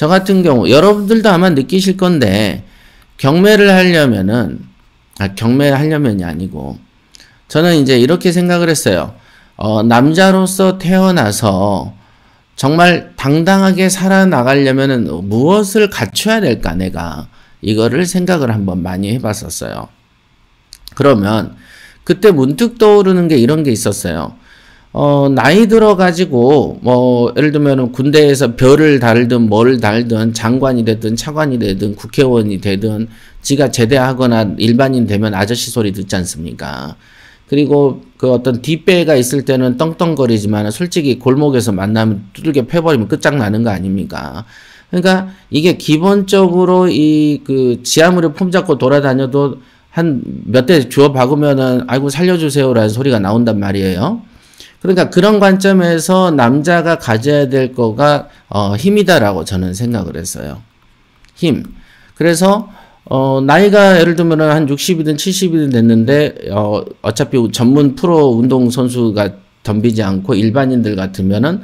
저 같은 경우 여러분들도 아마 느끼실 건데 경매를 하려면은 경매하려면이 아니고 저는 이제 이렇게 생각을 했어요. 남자로서 태어나서 정말 당당하게 살아나가려면은 무엇을 갖춰야 될까 내가 이거를 생각을 한번 많이 해봤었어요. 그러면 그때 문득 떠오르는 게 이런 게 있었어요. 나이 들어가지고, 예를 들면 군대에서 별을 달든 뭘 달든 장관이 되든 차관이 되든 국회의원이 되든 지가 제대하거나 일반인 되면 아저씨 소리 듣지 않습니까? 그리고 그 어떤 뒷배가 있을 때는 떵떵거리지만 솔직히 골목에서 만나면 두들겨 패버리면 끝장나는 거 아닙니까? 그러니까 이게 기본적으로 그 지하물에 폼 잡고 돌아다녀도 한 몇 대 주워 박으면은 아이고 살려주세요라는 소리가 나온단 말이에요. 그러니까 그런 관점에서 남자가 가져야 될 거가 힘이다라고 저는 생각을 했어요. 힘. 그래서 나이가 예를 들면 한 60이든 70이든 됐는데 어차피 전문 프로 운동선수가 덤비지 않고 일반인들 같으면은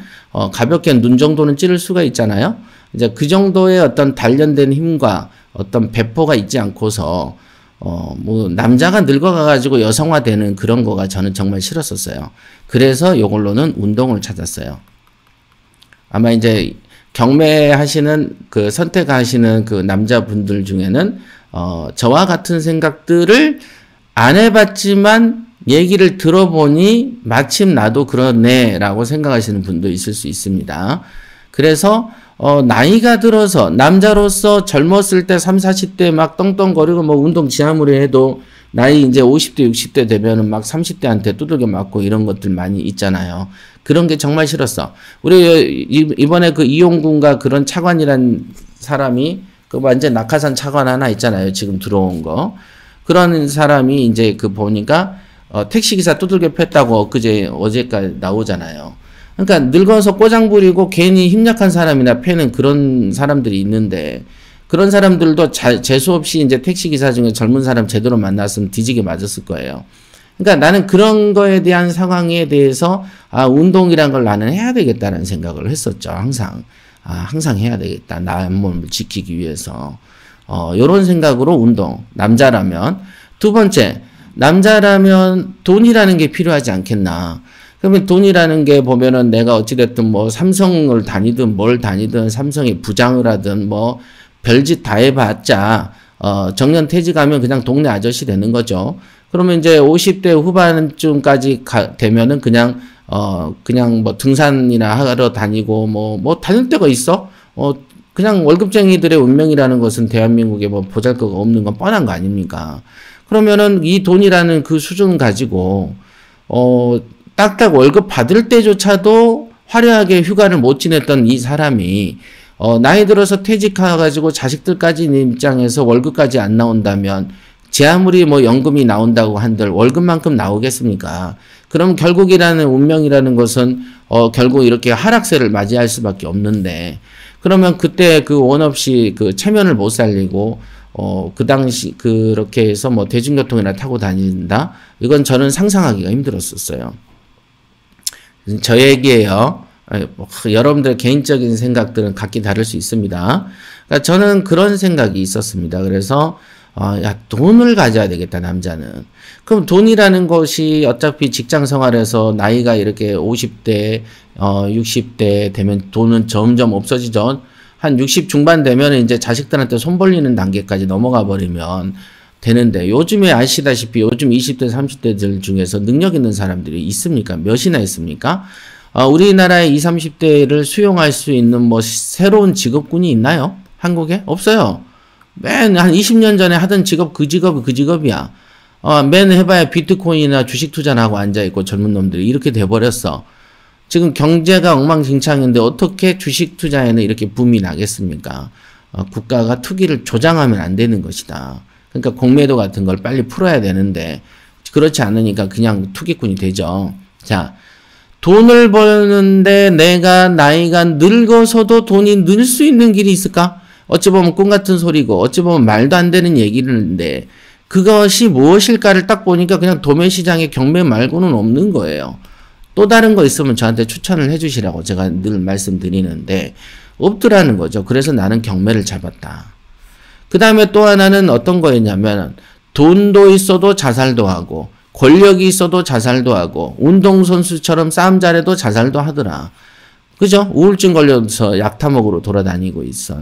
가볍게 눈 정도는 찌를 수가 있잖아요. 이제 그 정도의 어떤 단련된 힘과 어떤 배포가 있지 않고서 남자가 늙어가가지고 여성화되는 그런 거가 저는 정말 싫었었어요. 그래서 요걸로는 운동을 찾았어요. 아마 이제 경매하시는 선택하시는 그 남자분들 중에는 저와 같은 생각들을 안 해봤지만 얘기를 들어보니 마침 나도 그러네 라고 생각하시는 분도 있을 수 있습니다. 그래서 나이가 들어서 남자로서 젊었을 때 30, 40대 막 떵떵거리고 운동 지하물에 해도 나이 이제 50대, 60대 되면은 막 30대한테 두들겨 맞고 이런 것들 많이 있잖아요. 그런 게 정말 싫었어. 우리 이번에 그 이용군가 그런 차관이란 사람이 그 완전 낙하산 차관 하나 있잖아요. 지금 들어온 거. 그런 사람이 이제 보니까 택시기사 두들겨 팼다고 어제까지 나오잖아요. 그러니까 늙어서 꼬장 부리고 괜히 힘약한 사람이나 패는 그런 사람들이 있는데 그런 사람들도 재수없이 이제 택시기사 중에 젊은 사람 제대로 만났으면 뒤지게 맞았을 거예요. 그러니까 나는 그런 거에 대한 상황에 대해서 운동이란 걸 나는 해야 되겠다는 생각을 했었죠. 항상. 항상 해야 되겠다. 나의 몸을 지키기 위해서. 요런 생각으로 운동. 남자라면. 두 번째, 남자라면 돈이라는 게 필요하지 않겠나. 그러면 돈이라는 게 보면은 내가 어찌됐든 삼성을 다니든 뭘 다니든 삼성의 부장을 하든 별짓 다 해봤자, 정년 퇴직하면 그냥 동네 아저씨 되는 거죠. 그러면 이제 50대 후반쯤까지 되면은 그냥 등산이나 하러 다니고 다닐 데가 있어? 그냥 월급쟁이들의 운명이라는 것은 대한민국에 보잘것가 없는 건 뻔한 거 아닙니까? 그러면은 이 돈이라는 그 수준 가지고, 딱딱 월급 받을 때조차도 화려하게 휴가를 못 지냈던 이 사람이 나이 들어서 퇴직해가지고 자식들까지 있는 입장에서 월급까지 안 나온다면 제 아무리 연금이 나온다고 한들 월급만큼 나오겠습니까? 그럼 결국이라는 운명이라는 것은 결국 이렇게 하락세를 맞이할 수밖에 없는데 그러면 그때 원 없이 체면을 못 살리고 그 당시 그렇게 해서 대중교통이나 타고 다닌다? 이건 저는 상상하기가 힘들었었어요. 저 얘기예요. 여러분들 개인적인 생각들은 각기 다를 수 있습니다. 그러니까 저는 그런 생각이 있었습니다. 그래서 돈을 가져야 되겠다, 남자는. 그럼 돈이라는 것이 어차피 직장 생활에서 나이가 이렇게 50대, 60대 되면 돈은 점점 없어지죠. 한 60 중반 되면 이제 자식들한테 손 벌리는 단계까지 넘어가 버리면 되는데 요즘에 아시다시피 요즘 20대, 30대들 중에서 능력 있는 사람들이 있습니까? 몇이나 있습니까? 우리나라의 20, 30대를 수용할 수 있는 새로운 직업군이 있나요? 한국에? 없어요. 맨 한 20년 전에 하던 직업 그 직업이야. 맨 해봐야 비트코인이나 주식 투자나 하고 앉아있고 젊은 놈들이 이렇게 돼버렸어. 지금 경제가 엉망진창인데 어떻게 주식 투자에는 이렇게 붐이 나겠습니까? 국가가 투기를 조장하면 안 되는 것이다. 그러니까 공매도 같은 걸 빨리 풀어야 되는데 그렇지 않으니까 그냥 투기꾼이 되죠. 자, 돈을 버는데 내가 나이가 늙어서도 돈이 늘 수 있는 길이 있을까? 어찌 보면 꿈 같은 소리고 어찌 보면 말도 안 되는 얘기인데 그것이 무엇일까를 딱 보니까 그냥 도매시장의 경매 말고는 없는 거예요. 또 다른 거 있으면 저한테 추천을 해주시라고 제가 늘 말씀드리는데 없더라는 거죠. 그래서 나는 경매를 잡았다. 그 다음에 또 하나는 어떤 거였냐면 돈도 있어도 자살도 하고 권력이 있어도 자살도 하고 운동선수처럼 싸움 잘해도 자살도 하더라. 그죠? 우울증 걸려서 약 타먹으로 돌아다니고 있어.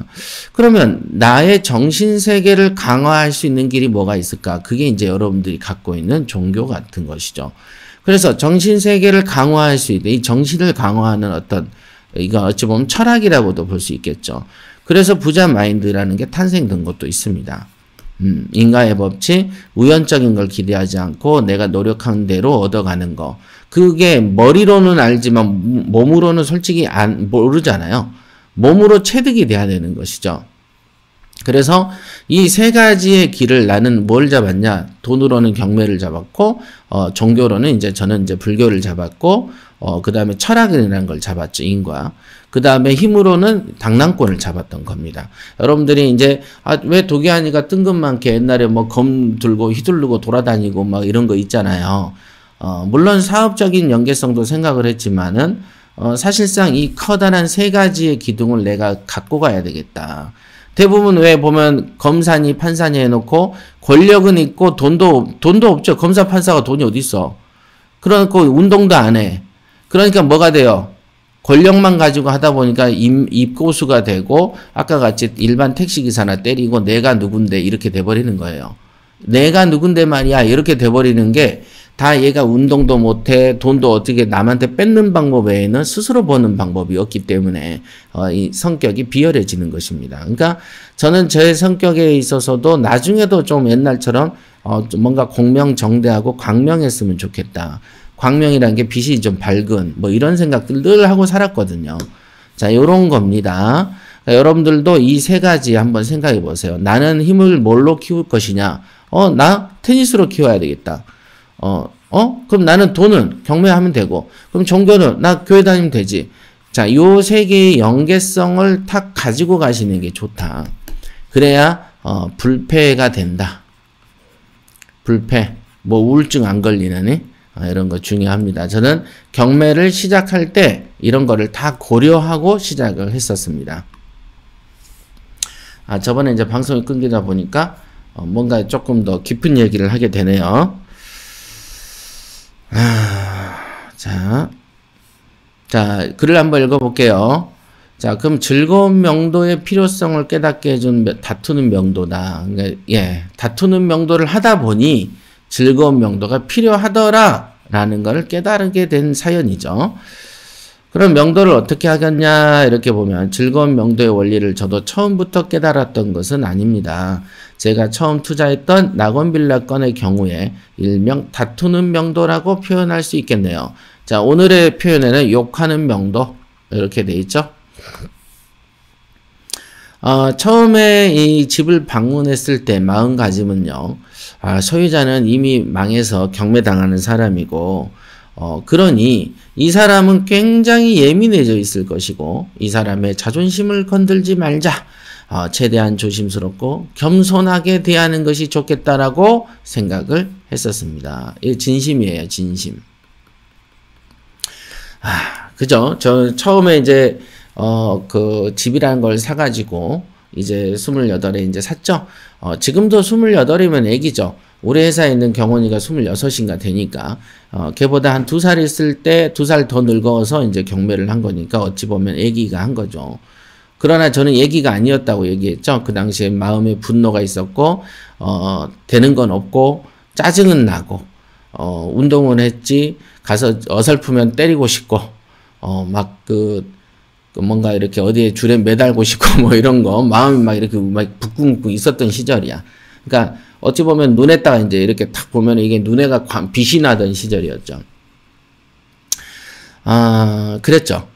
그러면 나의 정신세계를 강화할 수 있는 길이 뭐가 있을까? 그게 이제 여러분들이 갖고 있는 종교 같은 것이죠. 그래서 정신세계를 강화할 수 있는, 이 정신을 강화하는 어떤, 이거 어찌 보면 철학이라고도 볼 수 있겠죠. 그래서 부자 마인드라는 게 탄생된 것도 있습니다. 인과의 법칙, 우연적인 걸 기대하지 않고 내가 노력한 대로 얻어가는 거. 그게 머리로는 알지만 몸으로는 솔직히 모르잖아요. 몸으로 체득이 돼야 되는 것이죠. 그래서 이 세 가지의 길을 나는 뭘 잡았냐? 돈으로는 경매를 잡았고, 종교로는 저는 이제 불교를 잡았고, 그 다음에 철학이라는 걸 잡았죠, 인과. 그 다음에 힘으로는 당랑권을 잡았던 겁니다. 여러분들이 이제, 왜 도기한이가 뜬금많게 옛날에 뭐 검 들고 휘두르고 돌아다니고 막 이런 거 있잖아요. 물론 사업적인 연계성도 생각을 했지만은, 사실상 이 커다란 세 가지의 기둥을 내가 갖고 가야 되겠다. 대부분 왜 보면 검사니 판사니 해놓고 권력은 있고 돈도 없죠. 검사 판사가 돈이 어디 있어. 그러니까 운동도 안 해. 그러니까 뭐가 돼요? 권력만 가지고 하다 보니까 입고수가 되고 아까 같이 일반 택시기사나 때리고 내가 누군데 이렇게 돼버리는 거예요. 내가 누군데 말이야 이렇게 돼버리는 게 다 얘가 운동도 못해 돈도 어떻게 남한테 뺏는 방법 외에는 스스로 버는 방법이 없기 때문에 이 성격이 비열해지는 것입니다. 그러니까 저는 제 성격에 있어서도 나중에도 좀 옛날처럼 뭔가 공명정대하고 광명했으면 좋겠다. 광명이라는 게 빛이 좀 밝은 뭐 이런 생각들 늘 하고 살았거든요. 자, 요런 겁니다. 그러니까 여러분들도 이 세 가지 한번 생각해 보세요. 나는 힘을 뭘로 키울 것이냐? 나 테니스로 키워야 되겠다. 그럼 나는 돈은 경매하면 되고, 그럼 종교는 나 교회 다니면 되지. 자, 요 세 개의 연계성을 탁 가지고 가시는 게 좋다. 그래야, 불패가 된다. 불패. 뭐, 우울증 안 걸리느니? 이런 거 중요합니다. 저는 경매를 시작할 때 이런 거를 다 고려하고 시작을 했었습니다. 저번에 이제 방송이 끊기다 보니까, 뭔가 조금 더 깊은 얘기를 하게 되네요. 자, 글을 한번 읽어볼게요. 자, 그럼 즐거운 명도의 필요성을 깨닫게 해준 다투는 명도다. 그러니까, 다투는 명도를 하다 보니 즐거운 명도가 필요하더라 라는 것을 깨달게 된 사연이죠. 그럼 명도를 어떻게 하겠냐 이렇게 보면 즐거운 명도의 원리를 저도 처음부터 깨달았던 것은 아닙니다. 제가 처음 투자했던 낙원빌라 건의 경우에 일명 다투는 명도라고 표현할 수 있겠네요. 자, 오늘의 표현에는 욕하는 명도 이렇게 돼 있죠. 처음에 이 집을 방문했을 때 마음가짐은요. 소유자는 이미 망해서 경매당하는 사람이고 그러니 이 사람은 굉장히 예민해져 있을 것이고 이 사람의 자존심을 건들지 말자. 최대한 조심스럽고 겸손하게 대하는 것이 좋겠다라고 생각을 했었습니다. 이 진심이에요, 진심. 그죠? 저 처음에 이제 그 집이라는 걸 사가지고 이제 28에 이제 샀죠. 지금도 28이면 애기죠. 우리 회사에 있는 경원이가 26인가 되니까, 걔보다 한 2살 있을 때 2살 더 늙어서 이제 경매를 한 거니까 어찌 보면 애기가 한 거죠. 그러나 저는 애기가 아니었다고 얘기했죠. 그 당시에 마음에 분노가 있었고, 되는 건 없고, 짜증은 나고, 운동은 했지, 가서 어설프면 때리고 싶고, 뭔가 이렇게 어디에 줄에 매달고 싶고, 뭐 이런 거, 마음이 막 이렇게 막 북궁북궁 있었던 시절이야. 그러니까, 어찌 보면 눈에다가 이제 이렇게 탁 보면 이게 눈에가 빛이 나던 시절이었죠. 그랬죠.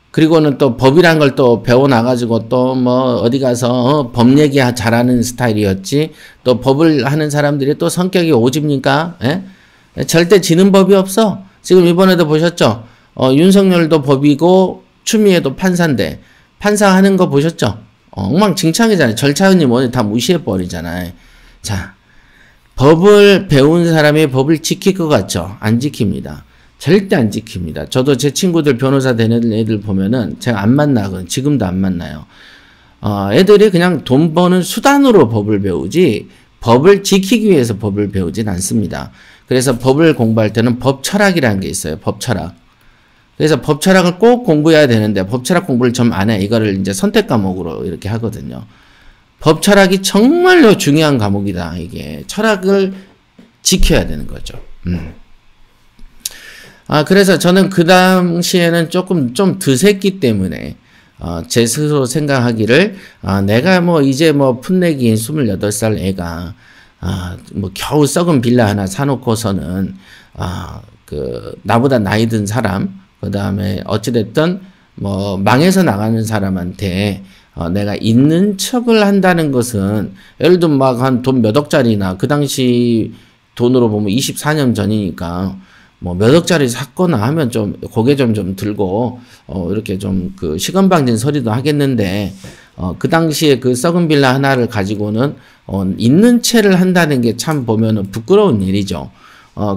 그리고는 또 법이란 걸 또 배워나가지고 또 뭐 어디 가서 법 얘기 잘하는 스타일이었지. 또 법을 하는 사람들이 또 성격이 오집니까? 예? 절대 지는 법이 없어. 지금 이번에도 보셨죠? 윤석열도 법이고 추미애도 판사인데 판사하는 거 보셨죠? 엉망진창이잖아요. 절차은님 오늘 다 무시해버리잖아요. 자, 법을 배운 사람이 법을 지킬 것 같죠? 안 지킵니다. 절대 안 지킵니다. 저도 제 친구들 변호사 되는 애들 보면은 제가 안 만나거든. 지금도 안 만나요. 애들이 그냥 돈 버는 수단으로 법을 배우지 법을 지키기 위해서 법을 배우진 않습니다. 그래서 법을 공부할 때는 법 철학이라는 게 있어요. 법 철학. 그래서 법 철학을 꼭 공부해야 되는데 법 철학 공부를 좀 안 해. 이거를 이제 선택 과목으로 이렇게 하거든요. 법 철학이 정말로 중요한 과목이다. 이게 철학을 지켜야 되는 거죠. 그래서 저는 그 당시에는 조금 좀 드셌기 때문에 제 스스로 생각하기를 내가 뭐 이제 뭐 풋내기인 28살 애가 뭐 겨우 썩은 빌라 하나 사놓고서는 나보다 나이 든 사람 그 다음에 어찌됐든 뭐 망해서 나가는 사람한테 내가 있는 척을 한다는 것은 예를 들면 막 한 돈 몇 억짜리나 그 당시 돈으로 보면 24년 전이니까 뭐 몇 억짜리 샀거나 하면 좀 고개 좀 들고 이렇게 좀 그 시건방진 소리도 하겠는데 그 당시에 그 썩은 빌라 하나를 가지고는 있는 채를 한다는 게 참 보면은 부끄러운 일이죠.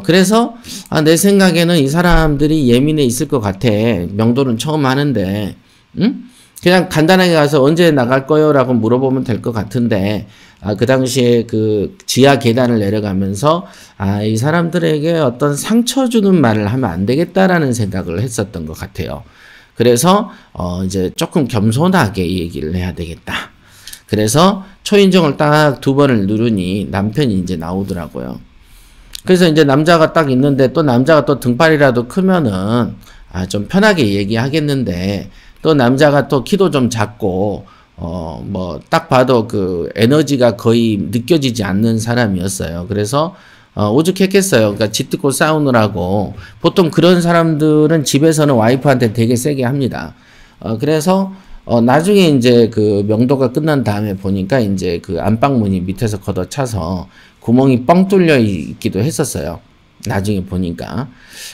그래서 내 생각에는 이 사람들이 예민해 있을 것 같아. 명도는 처음 하는데 그냥 간단하게 가서 언제 나갈 거요? 라고 물어보면 될 것 같은데 그 당시에 그 지하 계단을 내려가면서 이 사람들에게 어떤 상처 주는 말을 하면 안 되겠다라는 생각을 했었던 것 같아요. 그래서 이제 조금 겸손하게 얘기를 해야 되겠다. 그래서 초인종을 딱 2번을 누르니 남편이 이제 나오더라고요. 그래서 이제 남자가 딱 있는데 또 남자가 또 등발이라도 크면은 좀 편하게 얘기하겠는데 또 남자가 또 키도 좀 작고 뭐 딱 봐도 그 에너지가 거의 느껴지지 않는 사람이었어요. 그래서 오죽했겠어요. 그러니까 짖고 싸우느라고. 보통 그런 사람들은 집에서는 와이프한테 되게 세게 합니다. 그래서 나중에 이제 그 명도가 끝난 다음에 보니까 이제 그 안방문이 밑에서 걷어차서 구멍이 뻥 뚫려 있기도 했었어요. 나중에 보니까.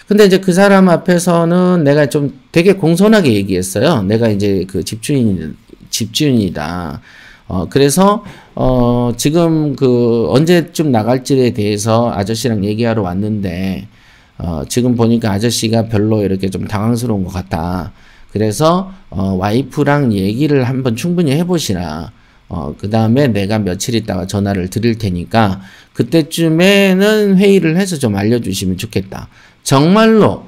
근데 이제 그 사람 앞에서는 내가 좀 되게 공손하게 얘기했어요. 내가 이제 그 집주인이다. 그래서 지금 그 언제쯤 나갈지에 대해서 아저씨랑 얘기하러 왔는데 지금 보니까 아저씨가 별로 이렇게 좀 당황스러운 것 같다. 그래서 와이프랑 얘기를 한번 충분히 해보시라. 그 다음에 내가 며칠 있다가 전화를 드릴 테니까 그때쯤에는 회의를 해서 좀 알려주시면 좋겠다. 정말로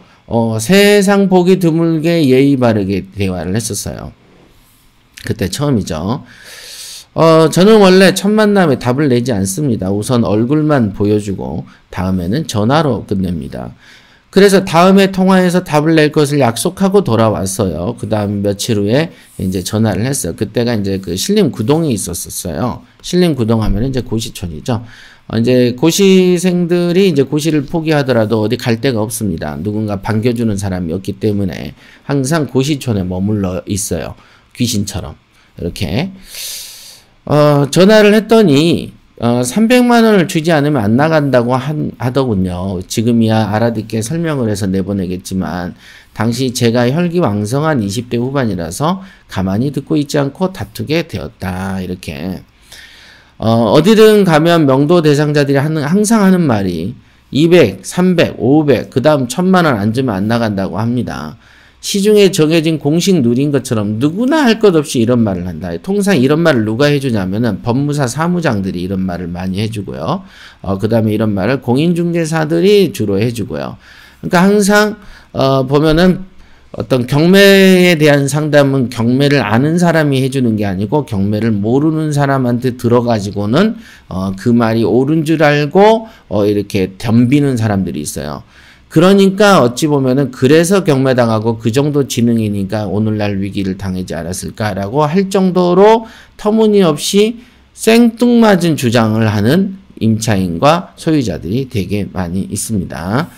세상 보기 드물게 예의 바르게 대화를 했었어요. 그때 처음이죠. 저는 원래 첫 만남에 답을 내지 않습니다. 우선 얼굴만 보여주고 다음에는 전화로 끝냅니다. 그래서 다음에 통화해서 답을 낼 것을 약속하고 돌아왔어요. 그 다음 며칠 후에 이제 전화를 했어요. 그때가 이제 그 신림구동에 있었어요. 신림구동 하면 이제 고시촌이죠. 이제 고시생들이 이제 고시를 포기하더라도 어디 갈 데가 없습니다. 누군가 반겨주는 사람이 없기 때문에 항상 고시촌에 머물러 있어요. 귀신처럼. 이렇게. 전화를 했더니 300만 원을 주지 않으면 안 나간다고 하더군요. 지금이야 알아듣게 설명을 해서 내보내겠지만 당시 제가 혈기왕성한 20대 후반이라서 가만히 듣고 있지 않고 다투게 되었다. 이렇게. 어디든 가면 명도 대상자들이 항상 하는 말이 200, 300, 500, 그 다음 1000만 원 안 주면 안 나간다고 합니다. 시중에 정해진 공식 룰인 것처럼 누구나 할 것 없이 이런 말을 한다. 통상 이런 말을 누가 해주냐면은 법무사 사무장들이 이런 말을 많이 해주고요. 그 다음에 이런 말을 공인중개사들이 주로 해주고요. 그러니까 항상 보면은 어떤 경매에 대한 상담은 경매를 아는 사람이 해주는 게 아니고 경매를 모르는 사람한테 들어가지고는 그 말이 옳은 줄 알고 이렇게 덤비는 사람들이 있어요. 그러니까 어찌 보면은 그래서 경매당하고 그 정도 지능이니까 오늘날 위기를 당하지 않았을까라고 할 정도로 터무니없이 생뚱맞은 주장을 하는 임차인과 소유자들이 되게 많이 있습니다.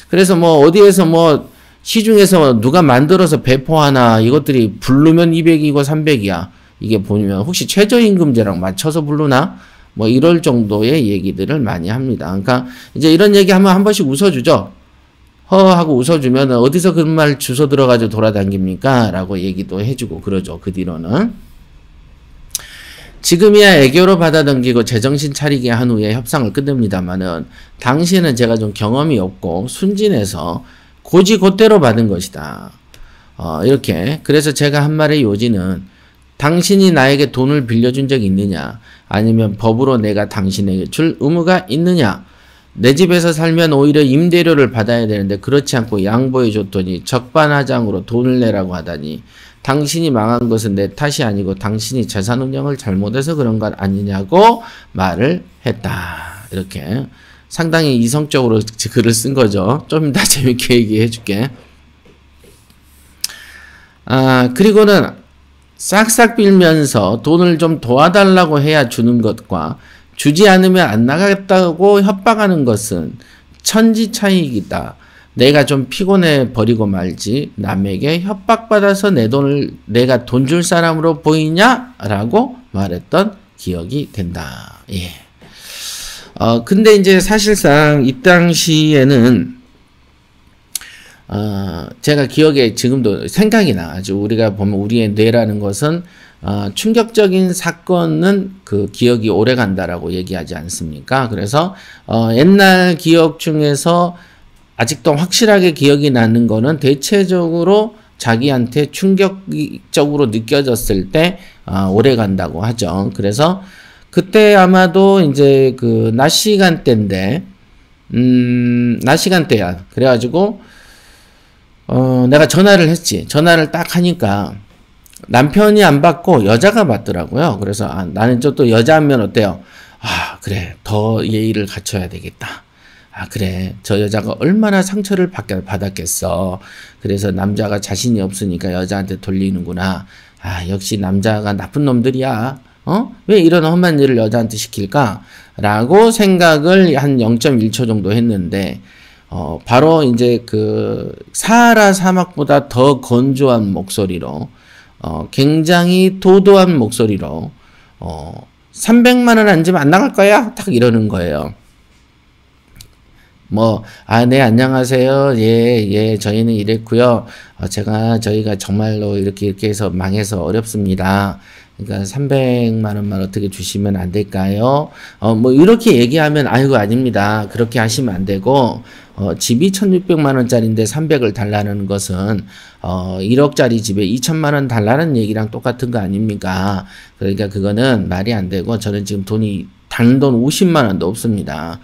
그래서 뭐 어디에서 뭐 시중에서 누가 만들어서 배포하나 이것들이 부르면 200이고 300이야. 이게 보면 혹시 최저임금제랑 맞춰서 부르나? 뭐 이럴 정도의 얘기들을 많이 합니다. 그러니까 이제 이런 얘기하면 한 번씩 웃어주죠. 하고 웃어주면 어디서 그런 말 주워 들어가지고 돌아다닙니까? 라고 얘기도 해주고 그러죠. 그 뒤로는. 지금이야 애교로 받아당기고 제정신 차리게 한 후에 협상을 끝냅니다만은 당시에는 제가 좀 경험이 없고 순진해서 고지고대로 받은 것이다. 이렇게. 그래서 제가 한 말의 요지는 당신이 나에게 돈을 빌려준 적이 있느냐? 아니면 법으로 내가 당신에게 줄 의무가 있느냐? 내 집에서 살면 오히려 임대료를 받아야 되는데 그렇지 않고 양보해 줬더니 적반하장으로 돈을 내라고 하다니 당신이 망한 것은 내 탓이 아니고 당신이 재산 운영을 잘못해서 그런 것 아니냐고 말을 했다. 이렇게 상당히 이성적으로 글을 쓴 거죠. 좀 이따 재밌게 얘기해 줄게. 그리고는 싹싹 빌면서 돈을 좀 도와달라고 해야 주는 것과 주지 않으면 안 나가겠다고 협박하는 것은 천지 차이이다. 내가 좀 피곤해 버리고 말지 남에게 협박받아서 내 돈을 내가 돈 줄 사람으로 보이냐? 라고 말했던 기억이 된다. 예. 근데 이제 사실상 이 당시에는 제가 기억에 지금도 생각이 나. 아주 우리가 보면 우리의 뇌라는 것은 충격적인 사건은 그 기억이 오래 간다라고 얘기하지 않습니까? 그래서 옛날 기억 중에서 아직도 확실하게 기억이 나는 거는 대체적으로 자기한테 충격적으로 느껴졌을 때 오래 간다고 하죠. 그래서 그때 아마도 이제 그 낮 시간대인데 낮 시간대야. 그래가지고 내가 전화를 했지. 전화를 딱 하니까 남편이 안 받고 여자가 받더라고요. 그래서 나는 또 여자 하면 어때요? 그래. 더 예의를 갖춰야 되겠다. 그래. 저 여자가 얼마나 상처를 받았겠어. 그래서 남자가 자신이 없으니까 여자한테 돌리는구나. 역시 남자가 나쁜 놈들이야. 왜 이런 험한 일을 여자한테 시킬까? 라고 생각을 한 0.1초 정도 했는데, 바로 이제 그 사하라 사막보다 더 건조한 목소리로, 굉장히 도도한 목소리로, 300만 원 안 주면 안 나갈 거야? 딱 이러는 거예요. 네, 안녕하세요. 예, 저희는 이랬고요. 저희가 정말로 이렇게 해서 망해서 어렵습니다. 그러니까 300만 원만 어떻게 주시면 안 될까요? 이렇게 얘기하면, 아이고, 아닙니다. 그렇게 하시면 안 되고, 집이 1600만 원짜리인데 300을 달라는 것은, 1억짜리 집에 2000만 원 달라는 얘기랑 똑같은 거 아닙니까? 그러니까 그거는 말이 안 되고, 저는 지금 단돈 50만 원도 없습니다.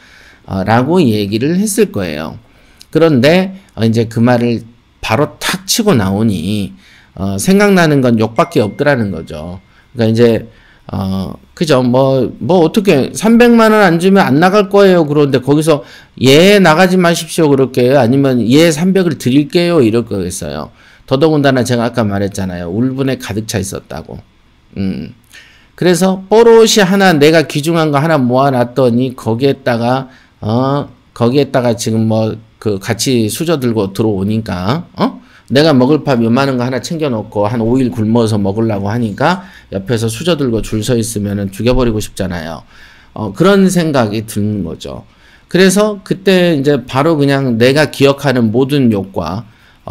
라고 얘기를 했을 거예요. 그런데 이제 그 말을 바로 탁 치고 나오니 생각나는 건 욕밖에 없더라는 거죠. 그러니까 이제 그죠? 어떻게 300만 원 안 주면 안 나갈 거예요. 그런데 거기서 나가지 마십시오. 그렇게 아니면 300을 드릴게요. 이럴 거겠어요. 더더군다나 제가 아까 말했잖아요. 울분에 가득 차 있었다고. 그래서 뽀롯이 하나 내가 귀중한 거 하나 모아놨더니 거기에다가 지금 같이 수저 들고 들어오니까, 내가 먹을 밥 요만한 거 하나 챙겨놓고 한 5일 굶어서 먹으려고 하니까 옆에서 수저 들고 줄 서 있으면은 죽여버리고 싶잖아요. 그런 생각이 드는 거죠. 그래서 그때 이제 바로 그냥 내가 기억하는 모든 욕과,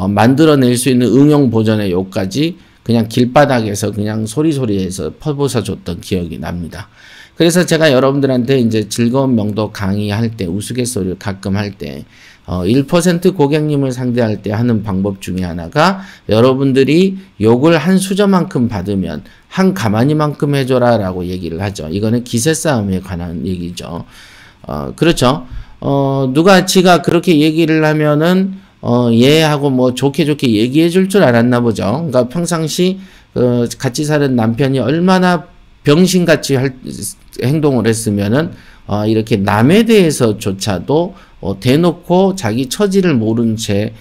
만들어낼 수 있는 응용 버전의 욕까지 그냥 길바닥에서 그냥 소리소리해서 퍼부어 줬던 기억이 납니다. 그래서 제가 여러분들한테 이제 즐거운 명도 강의할 때 우스갯소리를 가끔 할 때 1% 고객님을 상대할 때 하는 방법 중에 하나가 여러분들이 욕을 한 수저만큼 받으면 한 가마니만큼 해줘라 라고 얘기를 하죠. 이거는 기세 싸움에 관한 얘기죠. 그렇죠. 누가 지가 그렇게 얘기를 하면은 하고 좋게 얘기해 줄 줄 알았나 보죠. 그러니까 평상시 같이 사는 남편이 얼마나 병신같이 행동을 했으면은 이렇게 남에 대해서조차도 대놓고 자기 처지를 모른 채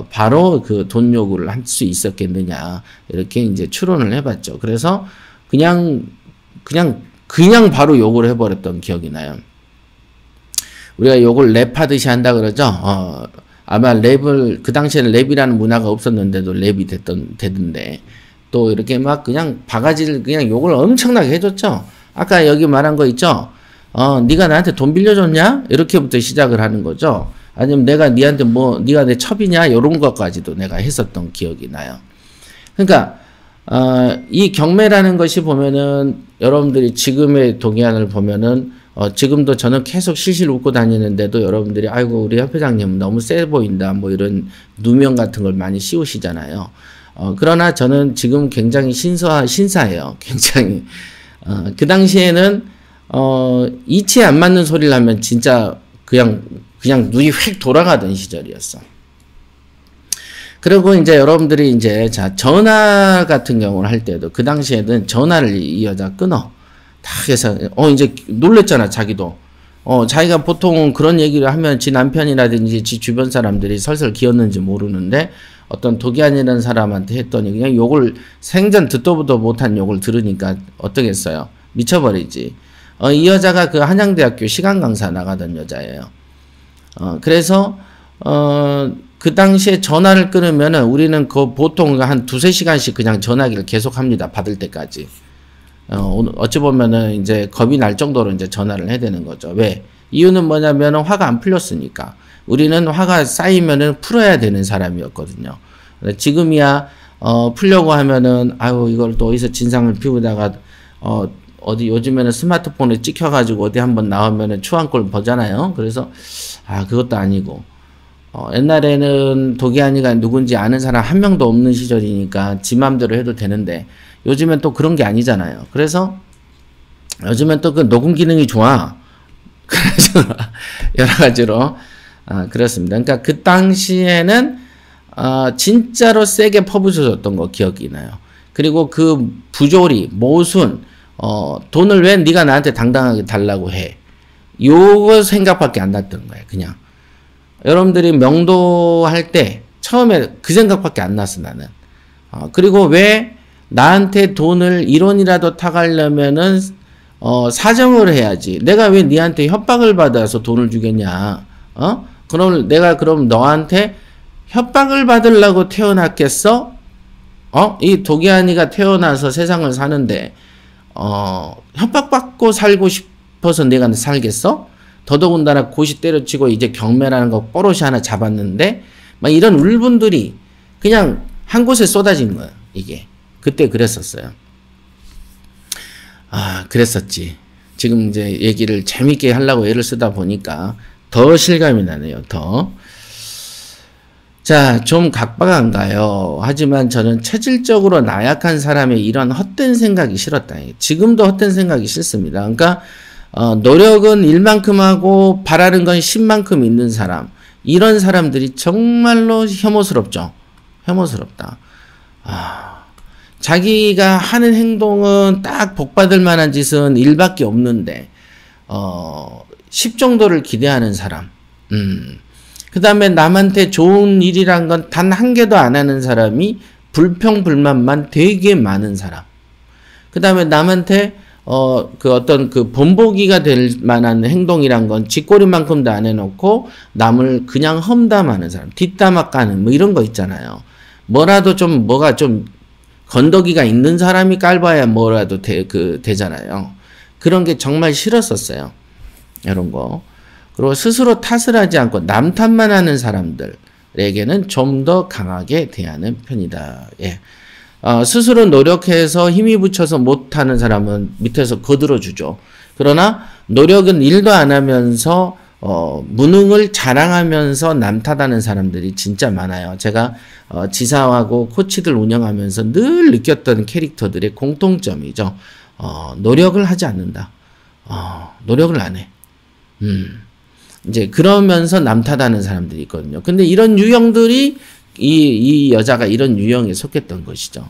바로 그 돈 요구를 할 수 있었겠느냐 이렇게 이제 추론을 해봤죠. 그래서 그냥 바로 욕을 해버렸던 기억이 나요. 우리가 욕을 랩하듯이 한다 그러죠. 아마 랩을 그 당시에는 랩이라는 문화가 없었는데도 랩이 되던데. 또 이렇게 막 그냥 바가지를 그냥 욕을 엄청나게 해줬죠. 아까 여기 말한 거 있죠. 네가 나한테 돈 빌려줬냐? 이렇게부터 시작을 하는 거죠. 아니면 내가 네한테 네가 내 첩이냐? 이런 것까지도 내가 했었던 기억이 나요. 그러니까 이 경매라는 것이 보면은 여러분들이 지금의 동의안을 보면은 지금도 저는 계속 실실 웃고 다니는데도 여러분들이 아이고 우리 협회장님 너무 세 보인다 뭐 이런 누명 같은 걸 많이 씌우시잖아요. 그러나 저는 지금 굉장히 신사예요. 굉장히 그 당시에는 이치에 안 맞는 소리를 하면 진짜 그냥 눈이 휙 돌아가던 시절이었어. 그리고 이제 여러분들이 이제 자 전화 같은 경우를 할 때도 그 당시에는 전화를 이 여자 끊어 딱 해서 이제 놀랬잖아. 자기도 자기가 보통 그런 얘기를 하면 지 남편이라든지 지 주변 사람들이 설설 기었는지 모르는데 어떤 독이안이라는 사람한테 했더니 그냥 욕을 생전 듣도 보도 못한 욕을 들으니까 어떠겠어요? 미쳐버리지. 이 여자가 그 한양대학교 시간 강사 나가던 여자예요. 그래서 그 당시에 전화를 끊으면은 우리는 그 보통 한 2-3시간씩 그냥 전화기를 계속 합니다. 받을 때까지. 어찌 보면은 이제 겁이 날 정도로 이제 전화를 해야 되는 거죠. 왜? 이유는 뭐냐면은 화가 안 풀렸으니까. 우리는 화가 쌓이면은 풀어야 되는 사람이었거든요. 지금이야, 풀려고 하면은, 아유, 이걸 또 어디서 진상을 피우다가, 어디 요즘에는 스마트폰에 찍혀가지고 어디 한번 나오면은 추한꼴 보잖아요. 그래서, 그것도 아니고. 옛날에는 독이안이가 누군지 아는 사람 한 명도 없는 시절이니까 지 맘대로 해도 되는데, 요즘엔 또 그런 게 아니잖아요. 그래서 요즘엔 또 그 녹음 기능이 좋아. 그래서 여러 가지로 그렇습니다. 그러니까 그 당시에는 진짜로 세게 퍼부쳐줬던 거 기억이 나요. 그리고 그 부조리, 모순, 돈을 왜 네가 나한테 당당하게 달라고 해? 요거 생각밖에 안 났던 거예요. 그냥 여러분들이 명도할 때 처음에 그 생각밖에 안 났어 나는. 그리고 왜 나한테 돈을 1원이라도 타가려면은 사정을 해야지. 내가 왜 니한테 협박을 받아서 돈을 주겠냐? 그럼 내가 그럼 너한테 협박을 받으려고 태어났겠어? 이 독이안이가 태어나서 세상을 사는데 협박받고 살고 싶어서 내가 살겠어? 더더군다나 고시 때려치고 이제 경매라는 거 뽀로시 하나 잡았는데 막 이런 울분들이 그냥 한 곳에 쏟아진 거예요. 이게. 그때 그랬었어요. 그랬었지. 지금 이제 얘기를 재밌게 하려고 애를 쓰다 보니까 더 실감이 나네요. 더. 자, 좀 각박한가요? 하지만 저는 체질적으로 나약한 사람의 이런 헛된 생각이 싫었다. 지금도 헛된 생각이 싫습니다. 그러니까 노력은 1만큼 하고 바라는 건 10만큼 있는 사람. 이런 사람들이 정말로 혐오스럽죠. 혐오스럽다. 자기가 하는 행동은 딱 복받을 만한 짓은 1밖에 없는데 10 정도를 기대하는 사람. 그 다음에 남한테 좋은 일이란 건 단 한 개도 안 하는 사람이 불평불만만 되게 많은 사람. 그 다음에 남한테 그 어떤 그 본보기가 될 만한 행동이란 건 쥐꼬리만큼도 안 해놓고 남을 그냥 험담하는 사람. 뒷담화 까는 뭐 이런 거 있잖아요. 뭐라도 좀 뭐가 좀 건더기가 있는 사람이 깔봐야 뭐라도 되잖아요. 그런 게 정말 싫었었어요. 이런 거. 그리고 스스로 탓을 하지 않고 남 탓만 하는 사람들에게는 좀 더 강하게 대하는 편이다. 예. 스스로 노력해서 힘이 붙여서 못하는 사람은 밑에서 거들어주죠. 그러나 노력은 일도 안 하면서 무능을 자랑하면서 남 탓하는 사람들이 진짜 많아요. 제가 지사하고 코치들 운영하면서 늘 느꼈던 캐릭터들의 공통점이죠. 노력을 하지 않는다. 노력을 안 해. 이제 그러면서 남 탓하는 사람들이 있거든요. 근데 이런 유형들이 이 여자가 이런 유형에 속했던 것이죠.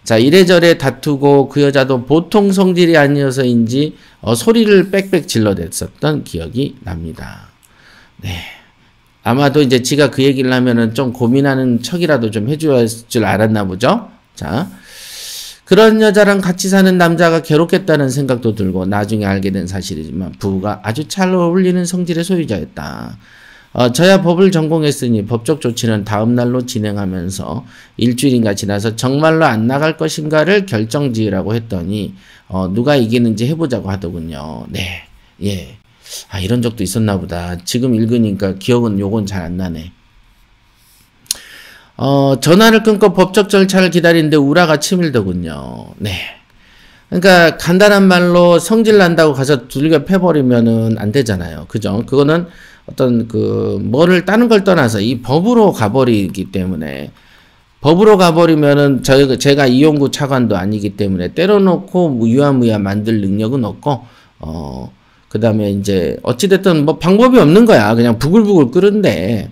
자, 이래저래 다투고 그 여자도 보통 성질이 아니어서인지 소리를 빽빽 질러댔었던 기억이 납니다. 네. 아마도 이제 지가 그 얘기를 하면은 좀 고민하는 척이라도 좀 해줘야 할 줄 알았나 보죠. 자, 그런 여자랑 같이 사는 남자가 괴롭겠다는 생각도 들고 나중에 알게 된 사실이지만 부부가 아주 잘 어울리는 성질의 소유자였다. 저야 법을 전공했으니 법적 조치는 다음 날로 진행하면서 일주일인가 지나서 정말로 안 나갈 것인가를 결정지으라고 했더니 누가 이기는지 해보자고 하더군요. 네, 예, 이런 적도 있었나 보다. 지금 읽으니까 기억은 요건 잘 안 나네. 전화를 끊고 법적 절차를 기다리는데 우라가 치밀더군요. 네. 그러니까 간단한 말로 성질 난다고 가서 두들겨 패버리면은 안 되잖아요. 그죠? 그거는 어떤 뭐를 다른 걸 떠나서 이 법으로 가버리기 때문에 법으로 가버리면은 제가 이용구 차관도 아니기 때문에 때려놓고 유야무야 만들 능력은 없고 그 다음에 이제 어찌됐든 뭐 방법이 없는 거야. 그냥 부글부글 끓은데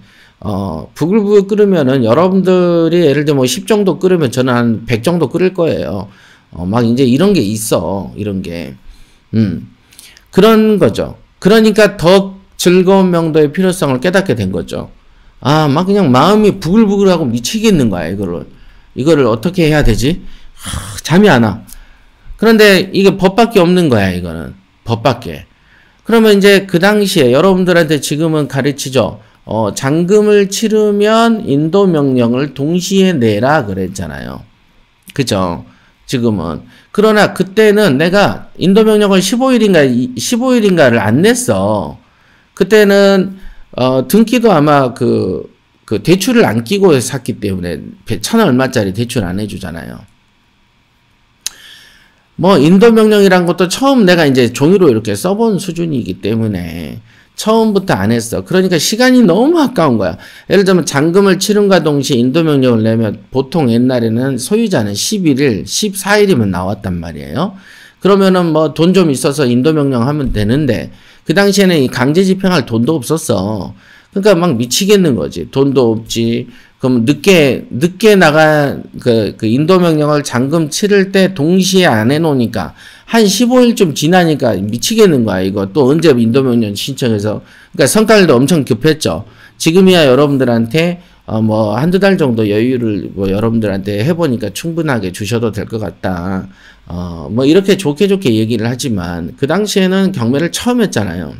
부글부글 끓으면은 여러분들이 예를 들면 뭐 10 정도 끓으면 저는 한 100 정도 끓일 거예요. 막 이제 이런 게 있어. 이런 게. 그런 거죠. 그러니까 더 즐거운 명도의 필요성을 깨닫게 된 거죠. 막 그냥 마음이 부글부글하고 미치겠는 거야, 이거를 어떻게 해야 되지? 잠이 안 와. 그런데 이게 법밖에 없는 거야, 이거는. 법밖에. 그러면 이제 그 당시에 여러분들한테 지금은 가르치죠. 잔금을 치르면 인도 명령을 동시에 내라 그랬잖아요. 그죠? 지금은. 그러나 그때는 내가 인도 명령을 15일인가를 안 냈어. 그때는 등기도 아마 그 대출을 안 끼고 샀기 때문에 1,000 얼마짜리 대출 안 해주잖아요. 뭐 인도 명령이란 것도 처음 내가 이제 종이로 이렇게 써본 수준이기 때문에 처음부터 안 했어. 그러니까 시간이 너무 아까운 거야. 예를 들면 잔금을 치른과 동시에 인도 명령을 내면 보통 옛날에는 소유자는 11일, 14일이면 나왔단 말이에요. 그러면은 뭐 돈 좀 있어서 인도 명령 하면 되는데 그 당시에는 이 강제 집행할 돈도 없었어. 그러니까 막 미치겠는 거지. 돈도 없지. 그럼 늦게 나간 그 인도 명령을 잔금 치를 때 동시에 안 해놓으니까 한 15일쯤 지나니까 미치겠는 거야. 이거 또 언제 인도 명령 신청해서. 그러니까 성깔도 엄청 급했죠. 지금이야 여러분들한테 뭐 한두 달 정도 여유를 뭐 여러분들한테 해보니까 충분하게 주셔도 될 것 같다. 뭐 이렇게 좋게 얘기를 하지만 그 당시에는 경매를 처음 했잖아요.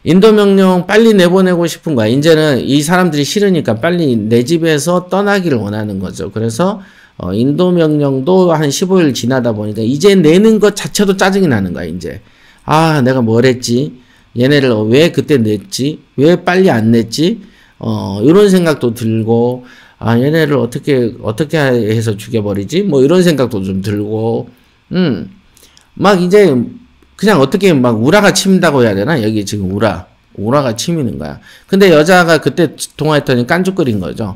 인도 명령 빨리 내보내고 싶은 거야. 이제는 이 사람들이 싫으니까 빨리 내 집에서 떠나기를 원하는 거죠. 그래서 인도 명령도 한 15일 지나다 보니까 이제 내는 것 자체도 짜증이 나는 거야. 이제 내가 뭘 했지? 얘네를 왜 그때 냈지? 왜 빨리 안 냈지? 이런 생각도 들고 얘네를 어떻게 해서 죽여버리지? 뭐 이런 생각도 좀 들고 막 이제 그냥 어떻게 막 우라가 치민다고 해야 되나? 여기 지금 우라가 치미는 거야. 근데 여자가 그때 통화했더니 깐죽거린 거죠.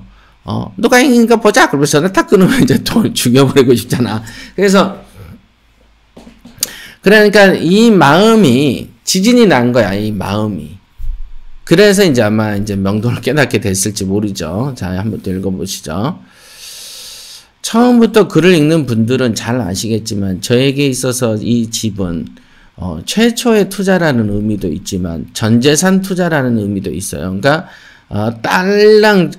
누가 이긴가 보자. 그러면서 탁 끊으면 이제 또 죽여버리고 싶잖아. 그러니까 이 마음이 지진이 난 거야. 이 마음이. 그래서 이제 아마 이제 명도를 깨닫게 됐을지 모르죠. 자, 한번 또 읽어보시죠. 처음부터 글을 읽는 분들은 잘 아시겠지만 저에게 있어서 이 집은 최초의 투자라는 의미도 있지만 전재산 투자라는 의미도 있어요. 그러니까 딸랑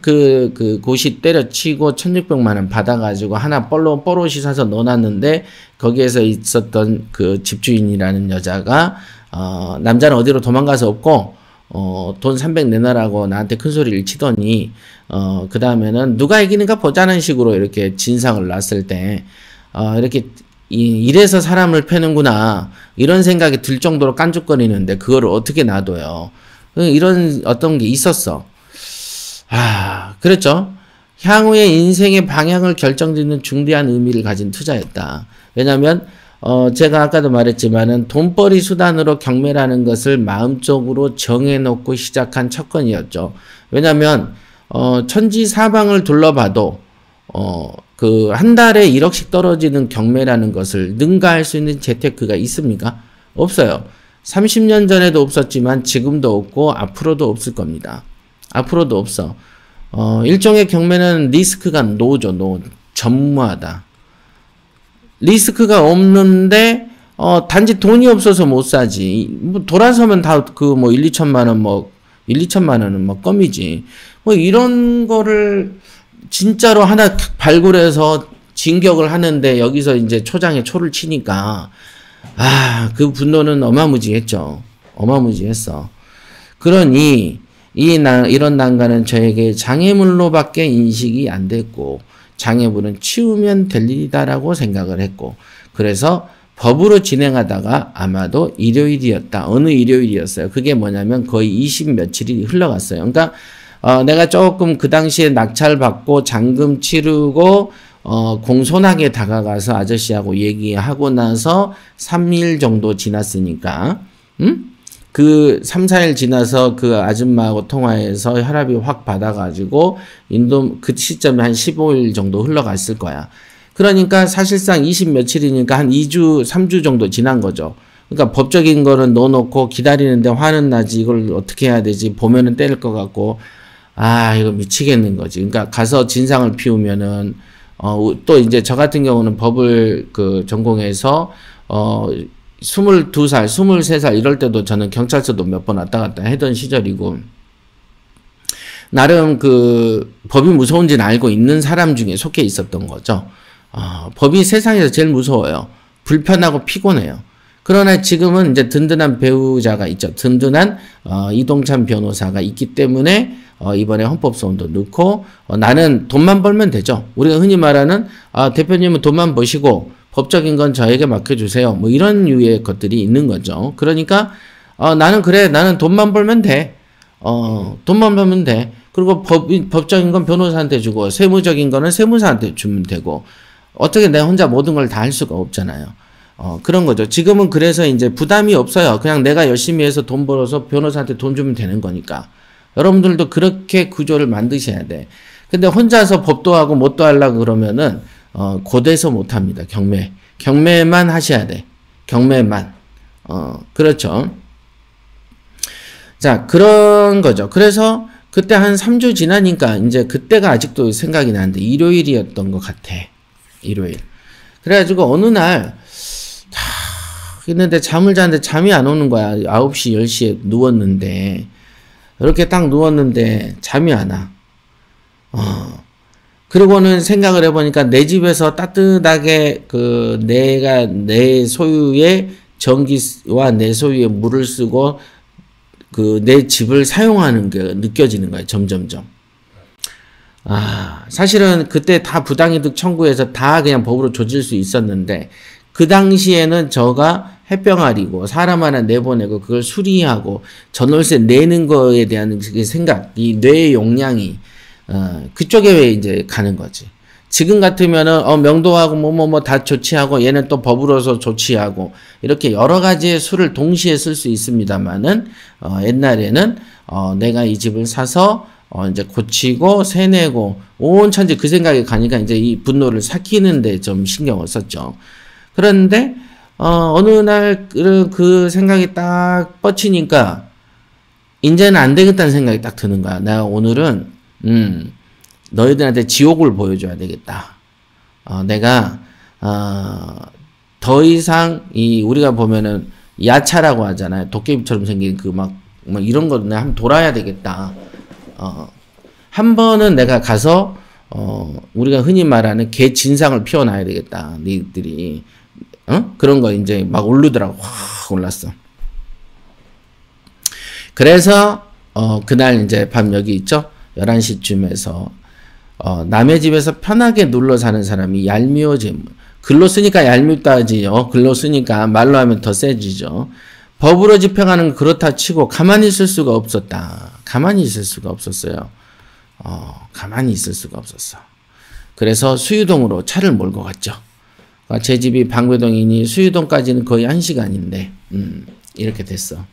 고시 때려치고 1,600만 원 받아가지고 하나 뽀롯이 사서 넣어놨는데 거기에서 있었던 그 집주인이라는 여자가 남자는 어디로 도망가서 없고 돈 300 내놔라고 나한테 큰 소리를 치더니 그 다음에는 누가 이기는가 보자는 식으로 이렇게 진상을 놨을 때 이렇게 이래서 사람을 패는구나 이런 생각이 들 정도로 깐죽거리는데 그거를 어떻게 놔둬요. 이런 어떤 게 있었어. 그랬죠. 향후의 인생의 방향을 결정짓는 중대한 의미를 가진 투자였다. 왜냐하면 제가 아까도 말했지만은 돈벌이 수단으로 경매라는 것을 마음적으로 정해놓고 시작한 척건이었죠. 왜냐하면 천지사방을 둘러봐도 한 달에 1억씩 떨어지는 경매라는 것을 능가할 수 있는 재테크가 있습니까? 없어요. 30년 전에도 없었지만 지금도 없고 앞으로도 없을 겁니다. 앞으로도 없어. 일종의 경매는 리스크가 노죠. 전무하다. 리스크가 없는데 단지 돈이 없어서 못 사지. 뭐 돌아서면 다 1, 2천만 원 1, 2천만 원은 뭐 껌이지. 뭐 이런 거를 진짜로 하나 발굴해서 진격을 하는데 여기서 이제 초장에 초를 치니까 그 분노는 어마무지했죠. 어마무지했어. 그러니 이런 난관은 저에게 장애물로밖에 인식이 안 됐고 장애물은 치우면 될 일이다라고 생각을 했고 그래서 법으로 진행하다가 아마도 일요일이었다. 어느 일요일이었어요. 그게 뭐냐면 거의 20 며칠이 흘러갔어요. 그러니까 내가 조금 그 당시에 낙찰 받고 잔금 치르고 공손하게 다가가서 아저씨하고 얘기하고 나서 3일 정도 지났으니까, 그 3, 4일 지나서 그 아줌마하고 통화해서 혈압이 확 받아가지고 그 시점에 한 15일 정도 흘러갔을 거야. 그러니까 사실상 20 며칠이니까 한 2주, 3주 정도 지난 거죠. 그러니까 법적인 거는 넣어놓고 기다리는데 화는 나지. 이걸 어떻게 해야 되지? 보면은 때릴 것 같고, 이거 미치겠는 거지. 그러니까 가서 진상을 피우면은, 또 이제 저 같은 경우는 법을 전공해서, 22살, 23살 이럴 때도 저는 경찰서도 몇 번 왔다 갔다 하던 시절이고, 나름 법이 무서운지는 알고 있는 사람 중에 속해 있었던 거죠. 법이 세상에서 제일 무서워요. 불편하고 피곤해요. 그러나 지금은 이제 든든한 배우자가 있죠. 든든한 이동찬 변호사가 있기 때문에 이번에 헌법소원도 넣고 나는 돈만 벌면 되죠. 우리가 흔히 말하는 대표님은 돈만 버시고 법적인 건 저에게 맡겨주세요. 뭐 이런 유의 것들이 있는 거죠. 그러니까 나는 그래. 나는 돈만 벌면 돼. 돈만 벌면 돼. 그리고 법적인 건 변호사한테 주고 세무적인 거는 세무사한테 주면 되고 어떻게 내가 혼자 모든 걸 다 할 수가 없잖아요. 그런 거죠. 지금은 그래서 이제 부담이 없어요. 그냥 내가 열심히 해서 돈 벌어서 변호사한테 돈 주면 되는 거니까. 여러분들도 그렇게 구조를 만드셔야 돼. 근데 혼자서 법도 하고 뭣도 하려고 그러면은, 고대에서 못 합니다. 경매만 하셔야 돼. 경매만. 그렇죠. 자, 그런 거죠. 그래서 그때 한 3주 지나니까 이제 그때가 아직도 생각이 나는데 일요일이었던 것 같아. 일요일. 그래가지고 어느 날, 있는데 잠을 자는데 잠이 안 오는 거야. 9시, 10시에 누웠는데. 이렇게 딱 누웠는데 잠이 안 와. 그러고는 생각을 해보니까 내 집에서 따뜻하게 내가 내 소유의 전기와 내 소유의 물을 쓰고 내 집을 사용하는 게 느껴지는 거야. 점점점. 사실은 그때 다 부당이득 청구해서 다 그냥 법으로 조질 수 있었는데 그 당시에는 저가 햇병아리고 사람 하나 내보내고 그걸 수리하고 전월세 내는 거에 대한 생각, 이 뇌의 용량이 그쪽에 왜 이제 가는 거지. 지금 같으면은 명도하고 뭐 다 조치하고 얘는 또 법으로서 조치하고 이렇게 여러 가지의 수를 동시에 쓸 수 있습니다만은 옛날에는 내가 이 집을 사서 이제 고치고 세내고 온 천지 그 생각이 가니까 이제 이 분노를 삭히는데 좀 신경을 썼죠. 그런데 어느 날 그 생각이 딱 뻗치니까 이제는 안 되겠다는 생각이 딱 드는 거야. 내가 오늘은 너희들한테 지옥을 보여줘야 되겠다. 내가 더 이상 우리가 보면은 야차라고 하잖아요. 도깨비처럼 생긴 막 이런 거 내가 한번 돌아야 되겠다. 한 번은 내가 가서 우리가 흔히 말하는 개 진상을 피워놔야 되겠다. 니들이 그런 거 이제 막 오르더라고. 확 올랐어. 그래서 그날 이제 밤 여기 있죠. 11시쯤에서 남의 집에서 편하게 눌러 사는 사람이 얄미워지. 글로 쓰니까 얄밉다지요. 글로 쓰니까 말로 하면 더 세지죠. 법으로 집행하는 그렇다 치고 가만히 있을 수가 없었다. 가만히 있을 수가 없었어요. 가만히 있을 수가 없었어. 그래서 수유동으로 차를 몰고 갔죠. 제 집이 방배동이니 수유동까지는 거의 1시간인데 이렇게 됐어.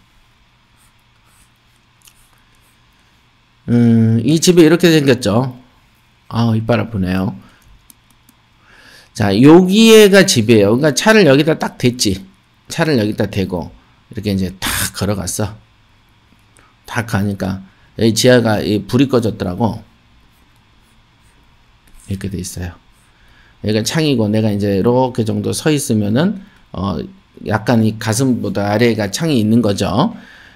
이 집이 이렇게 생겼죠. 이빨 아프네요. 자, 여기에가 집이에요. 그러니까 차를 여기다 딱 댔지. 차를 여기다 대고 이렇게 이제 탁 걸어갔어. 탁 가니까 여기 지하가 불이 꺼졌더라고. 이렇게 돼 있어요. 여기가 창이고 내가 이제 이렇게 정도 서 있으면은 약간 이 가슴보다 아래가 창이 있는 거죠.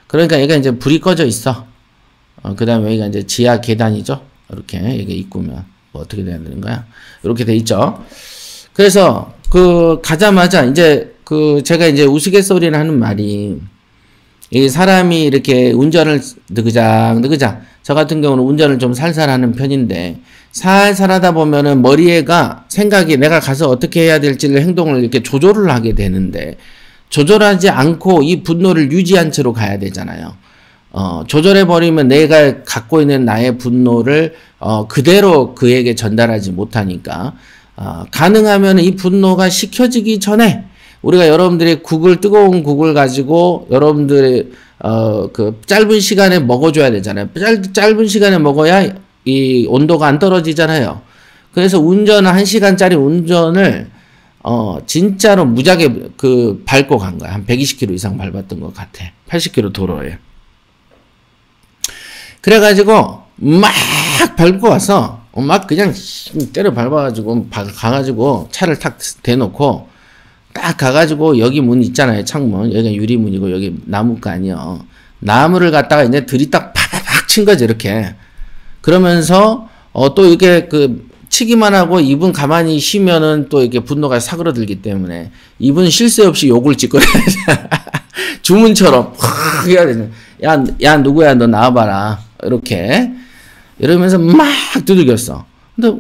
그러니까 얘가 이제 불이 꺼져 있어. 그 다음에 여기가 이제 지하 계단이죠. 이렇게 이게 입구면 뭐 어떻게 돼야 되는 거야? 이렇게 돼 있죠. 그래서 가자마자 이제 제가 이제 우스갯소리를 하는 말이 이 사람이 이렇게 운전을 느그작 저 같은 경우는 운전을 좀 살살 하는 편인데 살살 하다 보면은 머리에가 생각이 내가 가서 어떻게 해야 될지를 행동을 이렇게 조절을 하게 되는데 조절하지 않고 이 분노를 유지한 채로 가야 되잖아요. 조절해버리면 내가 갖고 있는 나의 분노를 그대로 그에게 전달하지 못하니까 가능하면 이 분노가 식혀지기 전에 우리가 여러분들의 뜨거운 국을 가지고 여러분들의 그 짧은 시간에 먹어줘야 되잖아요. 짧은 시간에 먹어야 이 온도가 안 떨어지잖아요. 그래서 1시간짜리 운전을 진짜로 무지하게 밟고 간 거야. 한 120km 이상 밟았던 것 같아. 80km 도로에. 그래가지고 막 밟고 와서 막 그냥 때려 밟아가지고 가가지고 차를 탁 대놓고 딱 가가지고 여기 문 있잖아요. 창문. 여기가 유리문이고 여기 나무가 나무를 갖다가 이제 들이딱 팍팍 친 거지 이렇게. 그러면서 또 이게 치기만 하고 입은 가만히 쉬면은 또 이렇게 분노가 사그러들기 때문에 입은 쉴 새 없이 욕을 짓고 주문처럼 확 해야 되네. 야 누구야 너 나와봐라 이렇게 이러면서 막 두들겼어. 근데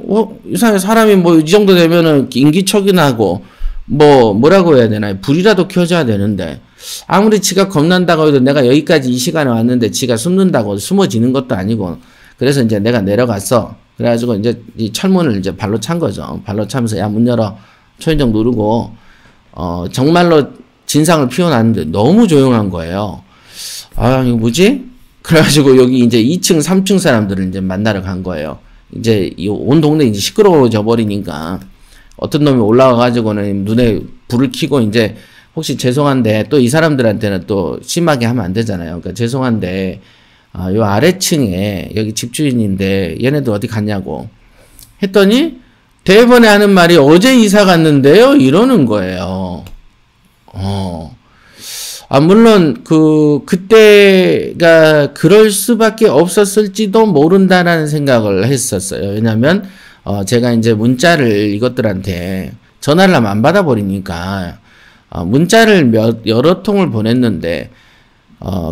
이상하게 사람이 뭐 이 정도 되면은 인기척이나고 뭐라고 해야 되나 불이라도 켜져야 되는데 아무리 지가 겁난다고 해도 내가 여기까지 이 시간에 왔는데 지가 숨는다고 숨어지는 것도 아니고 그래서 이제 내가 내려갔어. 그래가지고 이제 이 철문을 이제 발로 찬 거죠. 발로 차면서 야 문 열어 초인종 누르고 정말로 진상을 피워놨는데 너무 조용한 거예요. 아 이거 뭐지? 그래가지고 여기 이제 2층 3층 사람들을 이제 만나러 간 거예요. 이제 온 동네 이제 시끄러워져 버리니까 어떤 놈이 올라와가지고는 눈에 불을 켜고 이제 혹시 죄송한데 또 이 사람들한테는 또 심하게 하면 안 되잖아요. 그러니까 죄송한데 요 아래층에 여기 집주인인데 얘네들 어디 갔냐고 했더니 대번에 하는 말이 어제 이사 갔는데요 이러는 거예요. 물론 그때가 그럴 수밖에 없었을지도 모른다라는 생각을 했었어요. 왜냐면 제가 이제 문자를 이것들한테 전화를 하면 안 받아버리니까 문자를 여러 통을 보냈는데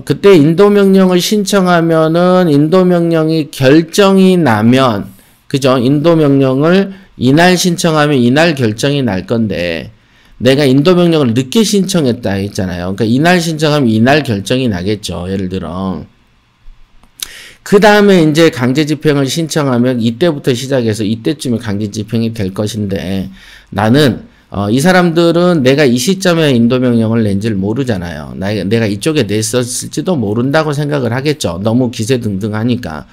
그때 인도명령을 신청하면은 인도명령이 결정이 나면 그죠? 인도명령을 이날 신청하면 이날 결정이 날 건데 내가 인도명령을 늦게 신청했다 했잖아요. 그러니까 이날 신청하면 이날 결정이 나겠죠. 예를 들어 그 다음에 이제 강제집행을 신청하면 이때부터 시작해서 이때쯤에 강제집행이 될 것인데 나는 이 사람들은 내가 이 시점에 인도명령을 낸지를 모르잖아요. 내가 이쪽에 냈었을지도 모른다고 생각을 하겠죠. 너무 기세등등하니까.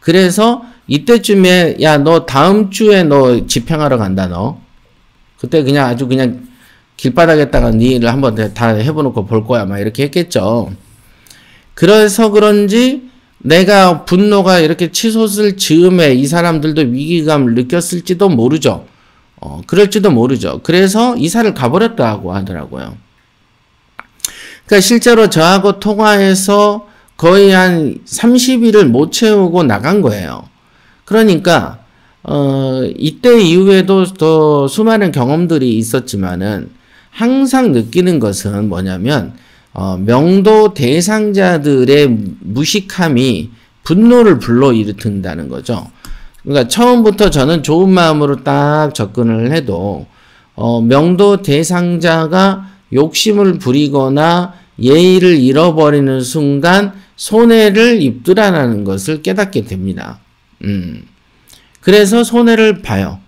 그래서 이때쯤에 야 너 다음 주에 너 집행하러 간다 너. 그때 그냥 아주 그냥 길바닥에다가 네 일을 한번 다 해보놓고 볼 거야 막 이렇게 했겠죠. 그래서 그런지 내가 분노가 이렇게 치솟을 즈음에 이 사람들도 위기감을 느꼈을지도 모르죠. 그럴지도 모르죠. 그래서 이사를 가버렸다고 하더라고요. 그러니까 실제로 저하고 통화해서 거의 한 30일을 못 채우고 나간 거예요. 그러니까 이때 이후에도 더 수많은 경험들이 있었지만은 항상 느끼는 것은 뭐냐면 명도 대상자들의 무식함이 분노를 불러일으킨다는 거죠. 그러니까 처음부터 저는 좋은 마음으로 딱 접근을 해도 명도 대상자가 욕심을 부리거나 예의를 잃어버리는 순간 손해를 입더라는 것을 깨닫게 됩니다. 그래서 손해를 봐요.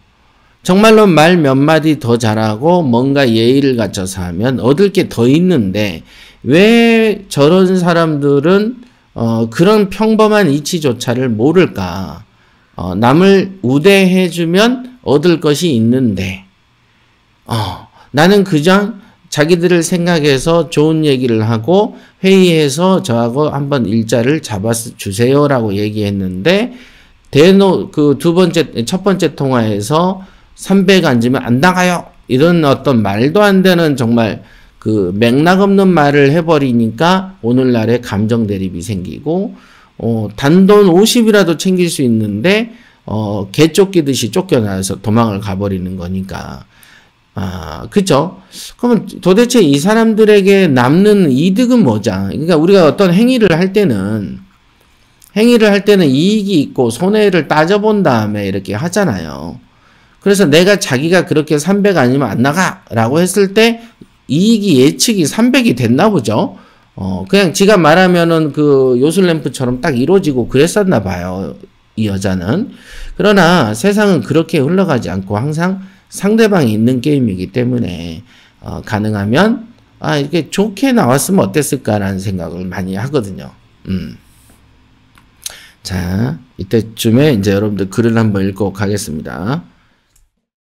정말로 말 몇 마디 더 잘하고 뭔가 예의를 갖춰서 하면 얻을 게 더 있는데 왜 저런 사람들은 그런 평범한 이치조차를 모를까? 남을 우대해주면 얻을 것이 있는데 나는 그냥 자기들을 생각해서 좋은 얘기를 하고 회의해서 저하고 한번 일자를 잡아주세요라고 얘기했는데 첫 번째 통화에서 300 앉으면 안 나가요. 이런 어떤 말도 안 되는 정말 맥락 없는 말을 해버리니까 오늘날에 감정 대립이 생기고 단돈 50이라도 챙길 수 있는데 개 쫓기듯이 쫓겨나서 도망을 가버리는 거니까 그쵸? 그러면 도대체 이 사람들에게 남는 이득은 뭐냐? 그러니까 우리가 어떤 행위를 할 때는 이익이 있고 손해를 따져본 다음에 이렇게 하잖아요. 그래서 내가 자기가 그렇게 300 아니면 안 나가 라고 했을 때 이익이 예측이 300이 됐나 보죠. 그냥 지가 말하면은 요술램프처럼 딱 이루어지고 그랬었나 봐요. 이 여자는. 그러나 세상은 그렇게 흘러가지 않고 항상 상대방이 있는 게임이기 때문에 가능하면 이게 좋게 나왔으면 어땠을까라는 생각을 많이 하거든요. 자, 이때쯤에 이제 여러분들 글을 한번 읽고 가겠습니다.